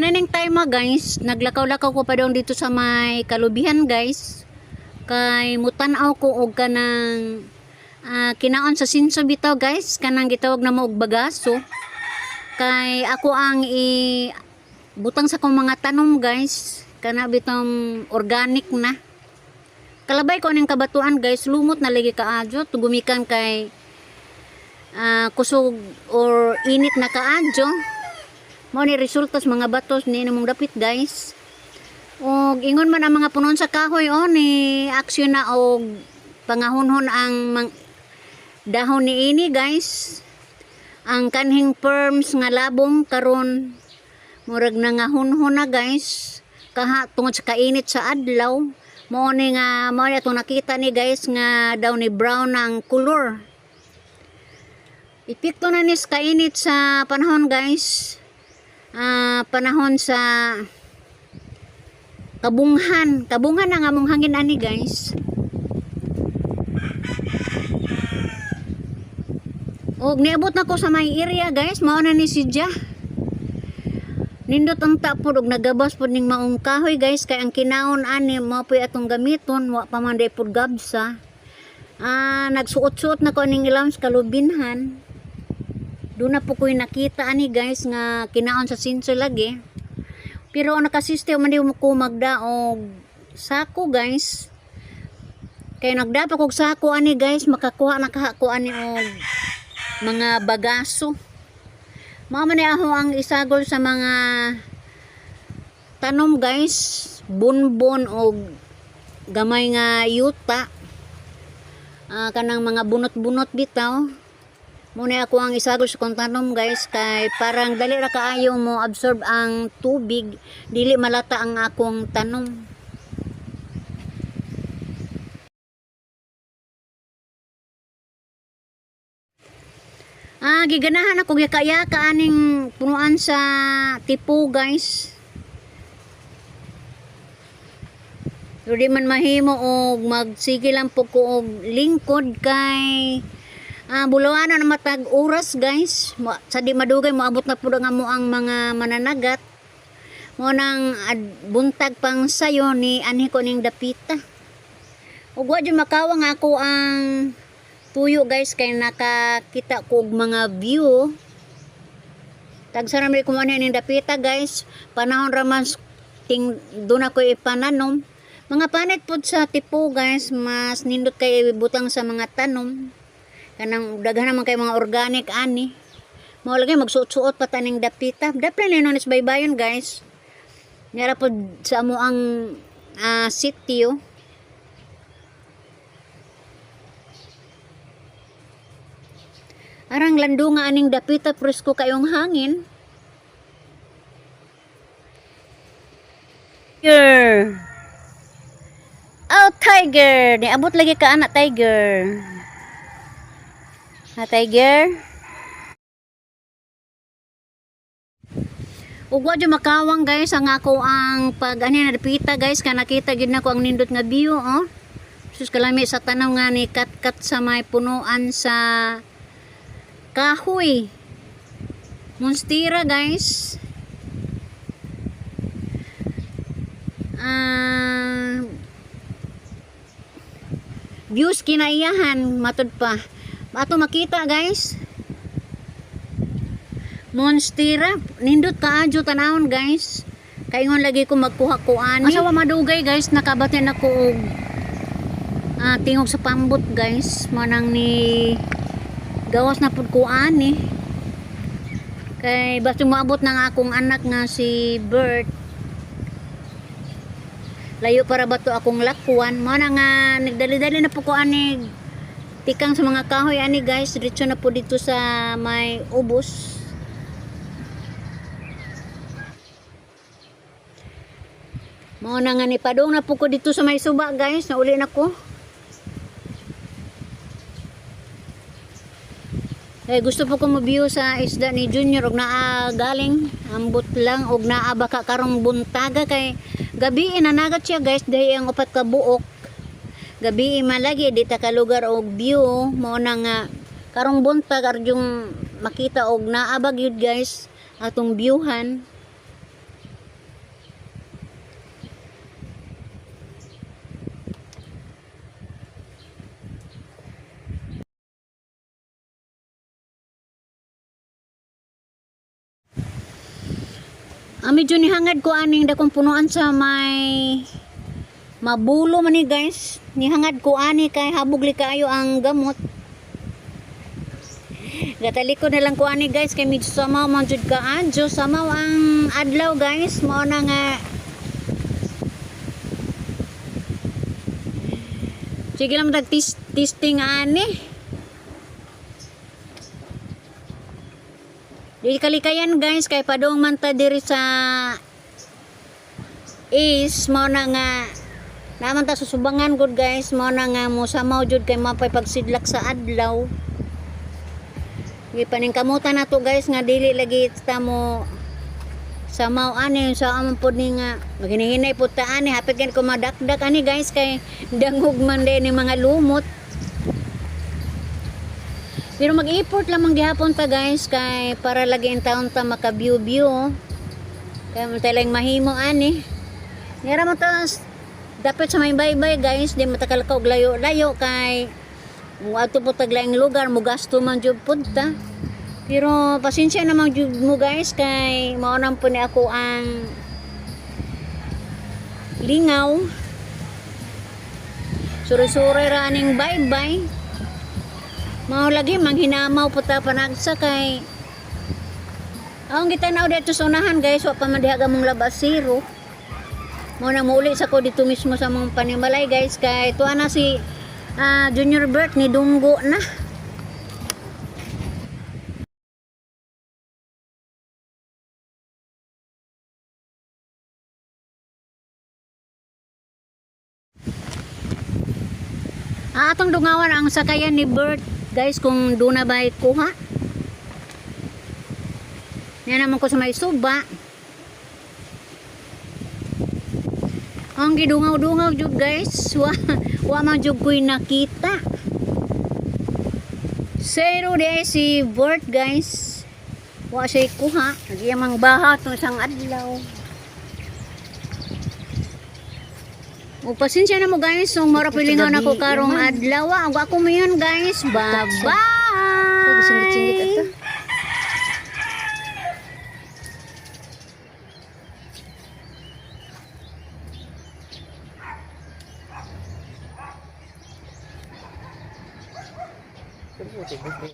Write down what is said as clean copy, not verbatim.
Kananing time guys, naglakaw-lakaw ko pa daw dito sa may kalubihan guys. Kay mutanaw ko og kanang kinaon sa sinso bitaw guys, kanang gitawag na mo og bagaso. Kay ako ang butang sa kong mga tanom guys, kana bitong organic na. Kalabay ko ning kabatuan guys, lumot na lagi kaadyo tugumikan kay kusog or init na kaadyo. Mao ni resulta sa mga batos ni namong dapit guys. Og ingon man ang mga punon sa kahoy ni aksyon na og pangahonhon ang dahon ni ini guys. Ang kanhing perms nga labong karon murag nangahonhon na guys. Kaha tungod sa kainit sa adlaw. Mao ni atong nakita ni guys nga daw ni brown ang color. Epekto na ni sa kainit sa panahon guys. Panahon sa kabunghan na nga mong hangin ani guys. Og niabot na ko sa may area guys, mao na ni sidya. Nindot ang tapod og nagabas pod ning maong kahoy guys, kay ang kinaon ani mao puy atong gamiton, wa pa man day pod gabsa. Nagsuot-suot na ko ning ilam sa kalubinhan. Doon na po ko'y nakita ani guys nga kinaon sa sinso lagi. Pero nakasiste man di mo ko magda og sako guys. Kaya nagda pa kog sako ani guys, nakakuha ani og mga bagaso. Mao man ako ang isagol sa mga tanom guys, bunbon og gamay nga yuta. Kanang mga bunot-bunot bitaw. Muna ako ang isagol sa kong tanom guys, kay parang dali ra kaayo mo absorb ang tubig, dili malata ang akong tanom. Giganahan ako gikaya-yaka aning punuan sa tipo guys. Pero di man mahimo og magsige lang po ko og lingkod kay bulawan na matag oras guys. Sa di madugay moabot na pud nga mo ang mga mananagat. Mo nang buntag pang sayo ni anhi ko ning dapita. Ug wa jud makawang ako ang tuyo guys, kay nakakita ko og mga view. Tagsa ra mi ko man ning dapita guys. Panahon ra man doon ako ipananom. Mga panit pod sa tipo guys, mas nindot kay butang sa mga tanom. Kanang daghan naman kay mga organic ani. Mao lagi magsuot-suot pa taning dapita. Dapat na nonis baybayon guys. Nara pod sa amo ang sitio. Arang lando nga aning dapita, presko kayong hangin. Tiger. Oh, tiger. Niabot lagi ka anak tiger. Tiger. Ug wa jud makawang guys ang ako ang pag ani na dapita guys, ka nakita gid nako ang nindot nga view Sus kalami sa tanaw nga ni kat sa may punuan sa kahoy. Monstera guys. Views kinaiyahan matud pa. Ato makita guys. Monstera, nindot kaadyo tanawon guys. Kaingon lagi ko magkuha ko ani. Asawa madugay guys, nakabati na ko og tingog sa pambot guys. Manang ni gawas na pud ko ani. Kay basta moabot na nga akong anak nga si Bert. Layo para bato akong lakuan. Mana nga nagdali-dali na po ko ani tikang sa mga kahoy ani guys, diretso na po dito sa may ubos. Mao na nga ni padong na po ko dito sa may suba guys, nauli na ko. Gusto po ko mo-view sa isda ni Junior og naa galing ambot lang og naa baka karong buntaga kay gabi inanagat siya guys, dahil ang upat ka buok. Gabi malagi dita ka lugar og view mo na nga karong buntag arjung makita og naabag yun guys atong viewhan. Medyo nihangad ko aning dakong punuan sa may mabulo man ni guys. Nihangad ko ani kay habog li kayo ang gamot. Gatalikod na lang ko ani guys kay medyo samaw man jud ka adyo. Samaw ang adlaw guys. Mao na nga. Sige lang testing ani. Di kalikayan guys kay padung man ta diri sa is mo na nga naman ta susubangan gud guys mo na nga mo samaw jud kay mapay pagsidlak sa adlaw. Gipaning kamutan nato guys nga dili lagi ta mo samaw ani sa amon pod ni nga maghinay pud ta ani hapit kan ko madakdak ani guys kay dangog man din ni mga lumot. Pero mag-effort lamang gihapon ta guys kay para lagi in taon ta maka-view. Kaya mo talang mahimo ani. Nira mo ta dapat sa may baybay guys, di matakalakaw layo-layo kay mo ato po taglaing lugar mo gasto man jud pud ta. Pero pasensya naman jud mo guys kay mao nang po ni ako ang lingaw. Suri-suri ra aning baybay. Mao lagi manghinamaw po ta panagsa kay ang gitanaw dito sa unahan guys wa pa man diha gamong labasiro. Mao na muli sa ko dito mismo sa mong panimalay guys kay tuwa na si Junior Bert ni dunggo na. Atong dungawan ang sakayan ni Bert guys kung doon na ba kuha. Yan naman ko sa may suba. Ang gidungaw-dungaw jud guys. Wa man jud ko'y nakita. Zero de si Bert guys. Wa siya kuha. Nagyamang baha itong isang adlaw. O pasensya na mo guys, so marapilingaw na ko karong adlaw. Ako mo yun guys. Bye-bye! Singit-singit ito.